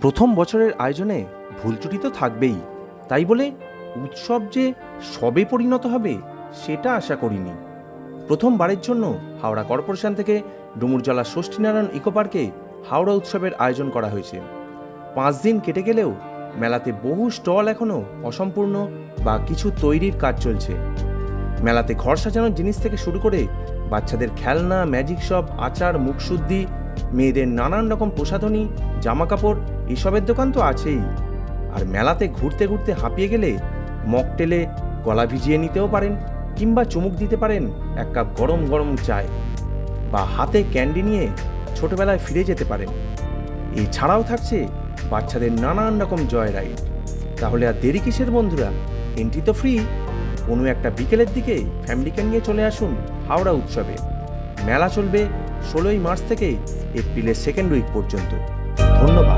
প্রথম বছরের আয়োজনে ভুলচুটি তো থাকবেই, তাই বলে উৎসব যে সবে পরিণত হবে সেটা আশা করিনি। প্রথমবারের জন্য হাওড়া কর্পোরেশন থেকে ডুমুরজলা ষষ্ঠীনারায়ণ ইকো পার্কে হাওড়া উৎসবের আয়োজন করা হয়েছে। 5 দিন কেটে গেলেও মেলাতে বহু স্টল এখনও অসম্পূর্ণ বা কিছু তৈরির কাজ চলছে। মেলাতে ঘর সাজানোর জিনিস থেকে শুরু করে বাচ্চাদের খেলনা, ম্যাজিক শপ, আচার, মুখশুদ্ধি, মেয়েদের নানান রকম প্রসাধনী, জামা কাপড় এসবের দোকান তো আছেই। আর মেলাতে ঘুরতে ঘুরতে হাঁপিয়ে গেলে মকটেলে গলা ভিজিয়ে নিতেও পারেন, কিংবা চুমুক দিতে পারেন 1 কাপ গরম গরম চায়, বা হাতে ক্যান্ডি নিয়ে ছোটবেলায় ফিরে যেতে পারেন। এছাড়াও থাকছে বাচ্চাদের নানান রকম জয় রাইড। তাহলে আর দেরি কিসের বন্ধুরা, এন্ট্রি তো ফ্রি। কোনো একটা বিকেলের দিকে ফ্যামিলিকে নিয়ে চলে আসুন হাওড়া উৎসবে। মেলা চলবে 16ই মার্চ থেকে এপ্রিলের 2nd উইক পর্যন্ত। ধন্যবাদ।